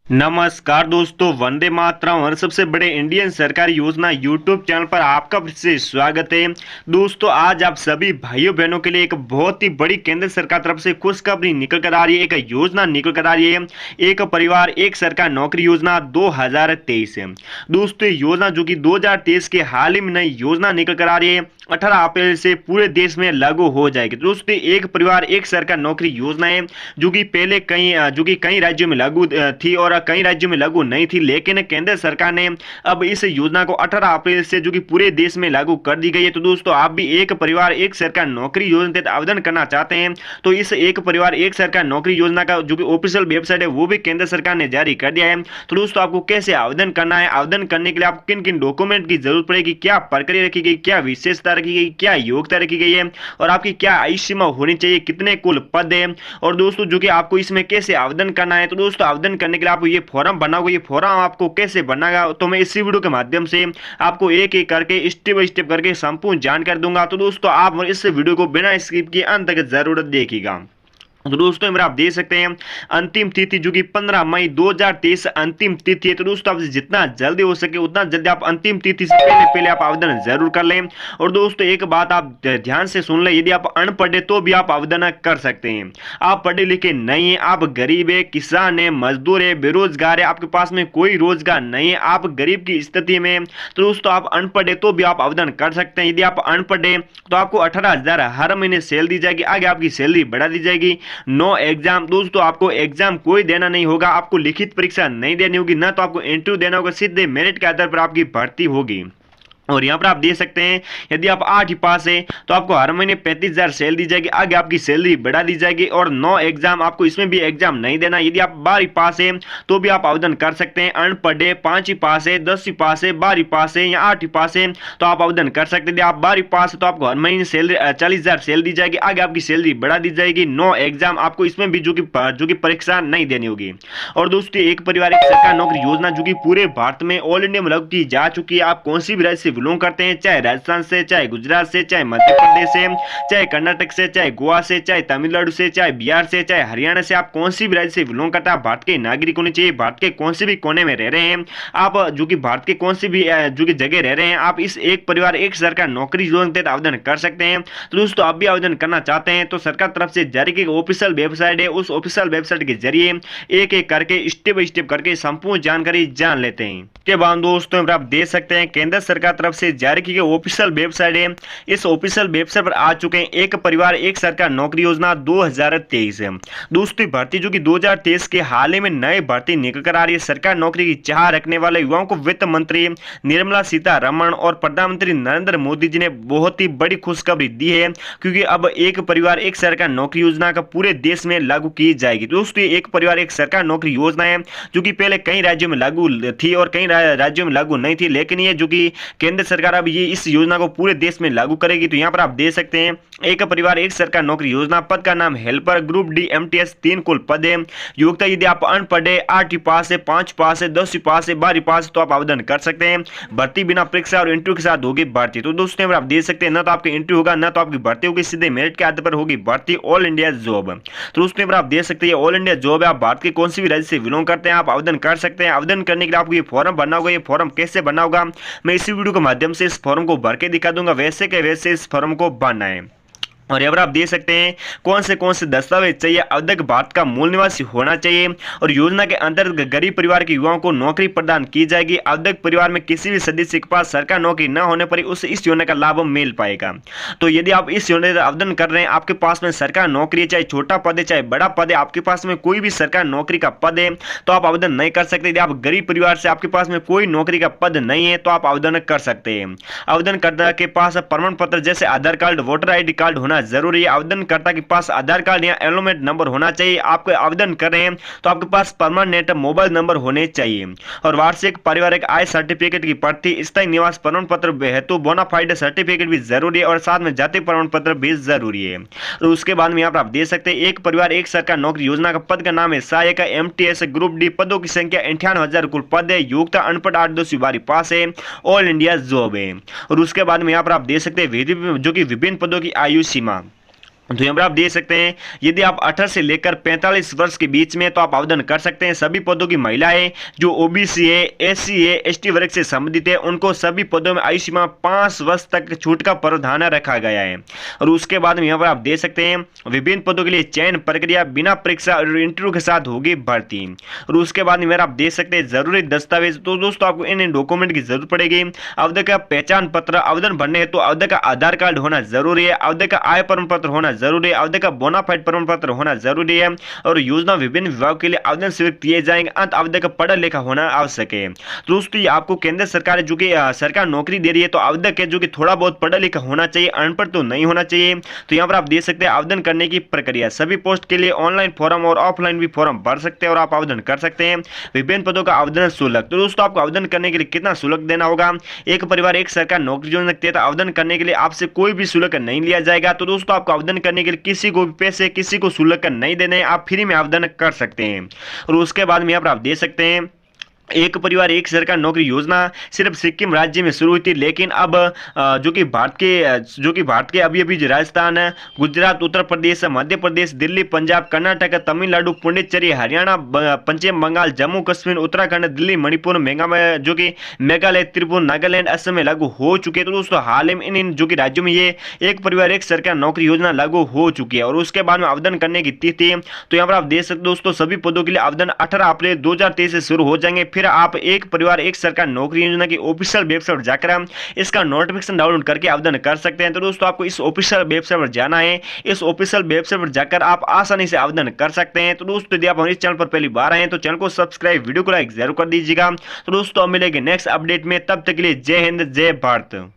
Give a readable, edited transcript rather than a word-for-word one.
नमस्कार दोस्तों, वंदे मातरम और सबसे बड़े इंडियन सरकारी योजना यूट्यूब चैनल पर आपका फिर से स्वागत है। दोस्तों, आज आप सभी भाइयों बहनों के लिए एक बहुत ही बड़ी केंद्र सरकार तरफ से खुशखबरी निकल कर आ रही है। एक योजना निकल कर आ रही है, एक परिवार एक सरकार नौकरी योजना 2023 है। दोस्तों, ये योजना जो कि 2023 के हाल ही में नई योजना निकल कर आ रही है, 18 अप्रैल से पूरे देश में लागू हो जाएगी। दोस्तों, एक परिवार एक सरकार नौकरी योजना है जो कि पहले कई राज्यों में लागू थी और कई राज्यों में लागू नहीं थी, लेकिन केंद्र सरकार ने अब इस योजना को 18 अप्रैल से जो कि पूरे देश में लागू कर दी गई है। तो दोस्तों, आप भी एक परिवार एक सरकार नौकरी योजना के तहत आवेदन करना चाहते हैं तो इस एक परिवार एक सरकार नौकरी योजना का जो कि ऑफिशियल वेबसाइट है वो भी केंद्र सरकार ने जारी कर दिया है। तो दोस्तों, आपको कैसे आवेदन करना है, आवेदन करने के लिए आपको किन किन डॉक्यूमेंट की जरूरत पड़ेगी, क्या प्रक्रिया रखी गई, क्या विशेषता रखी गई, क्या योग्यता रखी गई है और आपकी क्या आयु सीमा होनी चाहिए, कितने कुल पद है और दोस्तों जो कि आपको इसमें कैसे आवेदन करना है। तो दोस्तों, आवेदन करने के लिए आपको ये फॉर्म भरना होगा। ये फॉर्म आपको कैसे भरना है तो मैं इसी वीडियो के माध्यम से आपको एक एक करके स्टेप बाय स्टेप करके संपूर्ण जानकारी दूंगा। तो दोस्तों, आप इस वीडियो को बिना स्किप किए अंत तक जरूर देखिएगा। तो दोस्तों, मेरा आप देख सकते हैं अंतिम तिथि जो कि 15 मई 2023 अंतिम तिथि है। तो दोस्तों, आप जितना जल्दी हो सके उतना जल्दी आप अंतिम तिथि से पहले पहले आप आवेदन जरूर कर लें। और दोस्तों, एक बात आप ध्यान से सुन लें, यदि आप अनपढ़ है तो भी आप आवेदन कर सकते हैं। आप पढ़े लिखे नहीं है, आप गरीब है, किसान है, मजदूर है, बेरोजगार है, आपके पास में कोई रोजगार नहीं है, आप गरीब की स्थिति में, तो दोस्तों आप अनपढ़ है तो भी आप आवेदन कर सकते हैं। यदि आप अनपढ़ है तो आपको 18,000 हर महीने सैलरी दी जाएगी, आगे आपकी सैलरी बढ़ा दी जाएगी। नो एग्जाम, दोस्तों आपको एग्जाम कोई देना नहीं होगा, आपको लिखित परीक्षा नहीं देनी होगी, ना तो आपको इंटरव्यू देना होगा, सीधे मेरिट के आधार पर आपकी भर्ती होगी। और यहाँ पर आप देख सकते हैं, यदि आप 8 पास है तो आपको हर महीने 35,000 सैलरी दी जाएगी, आगे आपकी सैलरी बढ़ा दी जाएगी। और 9 एग्जाम, आपको इसमें भी एग्जाम नहीं देना। यदि आप 12 पास है तो भी आप आवेदन कर सकते हैं। अनपढ़ है, 5 पास है, 10 पास है, 12 पास है या 8 पास है तो आप आवेदन कर सकते हैं। यदि आप 12 पास है तो आपको हर महीने सैलरी 40,000 सैलरी दी जाएगी, आगे आपकी सैलरी बढ़ा दी जाएगी। 9 एग्जाम, आपको इसमें भी जो कि परीक्षा नहीं देनी होगी। और दोस्तों, एक परिवार एक सरकार नौकरी योजना जो कि पूरे भारत में ऑल इंडिया में लागू की जा चुकी है। आप कौन सी भी राज्य से बिलोंग करते हैं, चाहे राजस्थान से, चाहे गुजरात से, चाहे मध्य प्रदेश से, चाहे कर्नाटक से, चाहे गोवा से, चाहे तमिलनाडु से, चाहे बिहार से, चाहे हरियाणा से, आप कौन सी भी राज्य से बिलोंग करता है, भारत के नागरिक होने चाहिए। भारत के कौन से भी कोने में रह रहे हैं आप, जो कि भारत के कौन सी भी जो कि जगह रह रहे हैं, आप इस एक परिवार एक सरकार नौकरी योजना के तहत आवेदन कर सकते हैं। तो दोस्तों, आप भी आवेदन करना चाहते हैं तो सरकार तरफ से जारी की ऑफिशियल वेबसाइट है, उस ऑफिशियल वेबसाइट के जरिए एक एक करके स्टेप बाय स्टेप करके संपूर्ण जानकारी जान लेते हैं। के बाद दोस्तों, आप देख सकते हैं केंद्र सरकार तरफ से जारी की गई ऑफिशियल वेबसाइट है। इस ऑफिशियल वेबसाइट पर आ चुके हैं एक परिवार एक सरकार नौकरी योजना 2023 है। दोस्तों, भर्ती जो कि 2023 के हाल ही में नए भर्ती निकल कर आ रही है। सरकार नौकरी की चाह रखने वाले युवाओं को वित्त मंत्री निर्मला सीतारमण और प्रधानमंत्री नरेंद्र मोदी जी ने बहुत ही बड़ी खुशखबरी दी है, क्योंकि अब एक परिवार एक सरकार नौकरी योजना का पूरे देश में लागू की जाएगी। दोस्तों, एक परिवार एक सरकार नौकरी योजना है जो कि पहले कई राज्यों में लागू थी और कई राज्यों में लागू नहीं थी, लेकिन ये जो कि केंद्र सरकार अब ये इस योजना को पूरे देश में लागू करेगी। तो यहाँ पर आप देख सकते हैं एक परिवार एक सरकार नौकरी योजना, पद का नाम हेल्पर, ग्रुप डी एमटीएस, 3 कुल पद है। योग्यता, यदि आप अनपढ़ है, 8 पास है, 5 पास है, 10 पास है, 12 पास तो आप आवेदन कर सकते हैं। भर्ती बिना परीक्षा और इंटरव्यू के साथ होगी भर्ती। तो दोस्तों, यहाँ पर आप देख सकते हैं ना तो आपका इंटरव्यू होगा ना तो आपकी भर्ती होगी, सीधे मेरिट के आधार पर होगी भर्ती। All India job. तो दोस्तों, यहाँ पर आप देख सकते हैं ऑल इंडिया जॉब है। आप भारत के कौन सी भी राज्य से बिलोंग करते हैं आप आवेदन कर सकते हैं। आवेदन करने के लिए आपको ये फॉर्म भरना होगा। ये फॉर्म कैसे भरना होगा मैं इसी वीडियो के माध्यम से इस फॉर्म को भर के दिखा दूंगा, वैसे के वैसे इस फॉर्म को भरना है। और यहाँ पर आप देख सकते हैं कौन से दस्तावेज चाहिए। आवश्यक भारत का मूल निवासी होना चाहिए और योजना के अंतर्गत गरीब परिवार के युवाओं को नौकरी प्रदान की जाएगी। आवश्यक परिवार में किसी भी सदस्य के पास सरकारी नौकरी न होने पर उसे इस योजना का लाभ मिल पाएगा। तो यदि आप इस योजना का आवेदन कर रहे हैं, आपके पास में सरकारी नौकरी है, चाहे छोटा पद है चाहे बड़ा पद है, आपके पास में कोई भी सरकारी नौकरी का पद है तो आप आवेदन नहीं कर सकते। यदि आप गरीब परिवार से आपके पास में कोई नौकरी का पद नहीं है तो आप आवेदन कर सकते हैं। आवेदनकर्ता के पास प्रमाण पत्र जैसे आधार कार्ड, वोटर ID कार्ड होना जरूरी है। आवेदनकर्ता के पास आधार कार्ड या एनरोलमेंट नंबर होना चाहिए। आप आवेदन कर रहे हैं तो आपके पास परमानेंट मोबाइल नंबर होने चाहिए और वार्षिक पारिवारिक आय सर्टिफिकेट की प्रति, स्थायी निवास प्रमाण पत्र हेतु बोनाफाइड सर्टिफिकेट भी जरूरी है और साथ में जाति प्रमाण पत्र भी जरूरी है। तो उसके बाद में यहाँ पर आप देख सकते हैं एक परिवार एक सरकार नौकरी योजना का पद का नाम है सहायक MTS, ग्रुप डी, पदों की संख्या 58,000 कुल पद है। योग्यता अनपढ़ 8-2 पास है, ऑल इंडिया जॉब है। और उसके बाद में यहाँ पर आप देख सकते हैं जो कि विभिन्न पदों की आयु सीमा। तो यहाँ पर आप देख सकते हैं यदि आप 18 से लेकर 45 वर्ष के बीच में तो आप आवेदन कर सकते हैं। सभी पदों की महिलाएं जो ओबीसी है, एससी है, एसटी वर्ग से संबंधित है, उनको सभी पदों में आयु सीमा 5 वर्ष तक छूट का प्रावधान रखा गया है। और उसके बाद में यहाँ पर आप देख सकते हैं विभिन्न पदों के लिए चयन प्रक्रिया बिना परीक्षा और इंटरव्यू के साथ होगी भर्ती। और उसके बाद में आप देख सकते हैं जरूरी दस्तावेज, तो दोस्तों आपको इन डॉक्यूमेंट की जरूरत पड़ेगी। आवेदक का पहचान पत्र, आवेदन भरने हेतु आवेदक का आधार कार्ड होना जरूरी है, आवेदक का आय प्रमाण पत्र होना जरूरी है, आवेदक का बोनाफाइड प्रमाण पत्र होना जरूरी है। और योजना विभिन्न विभागों के लिए आवेदन स्वीकृत किए जाएंगे। अंत आवेदक का पढ़ा लिखा होना आवश्यक है। दोस्तों ये आपको केंद्र सरकार जो कि सरकार नौकरी दे रही है, तो आवेदक है जो कि थोड़ा बहुत पढ़ा लिखा होना चाहिए, अनपढ़ तो नहीं होना चाहिए। तो यहाँ पर आप देख सकते हैं आवेदन करने की प्रक्रिया, सभी पोस्ट के लिए ऑनलाइन फॉर्म और ऑफलाइन भी फॉर्म भर सकते हैं और आप आवेदन कर सकते हैं। विभिन्न पदों का आवेदन शुल्क, तो दोस्तों आपको आवेदन करने के लिए कितना शुल्क देना होगा? एक परिवार एक सरकार नौकरी योजना के तहत आवेदन करने के लिए आपसे कोई भी शुल्क नहीं लिया जाएगा। तो दोस्तों आपको आवेदन करने के लिए किसी को भी पैसे, किसी को शुल्क नहीं देने, आप फ्री में आवेदन कर सकते हैं। और उसके बाद में यहाँ पर आप देख सकते हैं एक परिवार एक सरकार नौकरी योजना सिर्फ सिक्किम राज्य में शुरू हुई थी, लेकिन अब जो कि भारत के अभी अभी राजस्थान, गुजरात, उत्तर प्रदेश, मध्य प्रदेश, दिल्ली, पंजाब, कर्नाटक, तमिलनाडु, पुडुचेरी, हरियाणा, पश्चिम बंगाल, जम्मू कश्मीर, उत्तराखंड, दिल्ली, मणिपुर, मेघालय, जो कि मेघालय, त्रिपुरा, नागालैंड, असम में लागू हो चुके हैं। तो दोस्तों हाल ही में इन जो कि राज्यों में ये एक परिवार एक सरकार नौकरी योजना लागू हो चुकी है। और उसके बाद में आवेदन करने की तिथि, तो यहाँ पर आप देख सकते दोस्तों सभी पदों के लिए आवेदन 18 अप्रैल 2023 से शुरू हो जाएंगे। फिर आप एक परिवार एक सरकार नौकरी योजना की ऑफिशियल वेबसाइट पर जाकर इसका नोटिफिकेशन डाउनलोड करके आवेदन कर सकते हैं। तो दोस्तों आपको इस ऑफिशियल वेबसाइट पर जाना है, इस ऑफिशियल वेबसाइट पर जाकर आप आसानी से आवेदन कर सकते हैं। तो दोस्तों यदि आप हमारे चैनल पर पहली बार आए हैं तो चैनल को सब्सक्राइब, वीडियो को लाइक जरूर कर दीजिएगा। तो दोस्तों मिलेंगे नेक्स्ट अपडेट में, तब तक के लिए जय हिंद, जय भारत।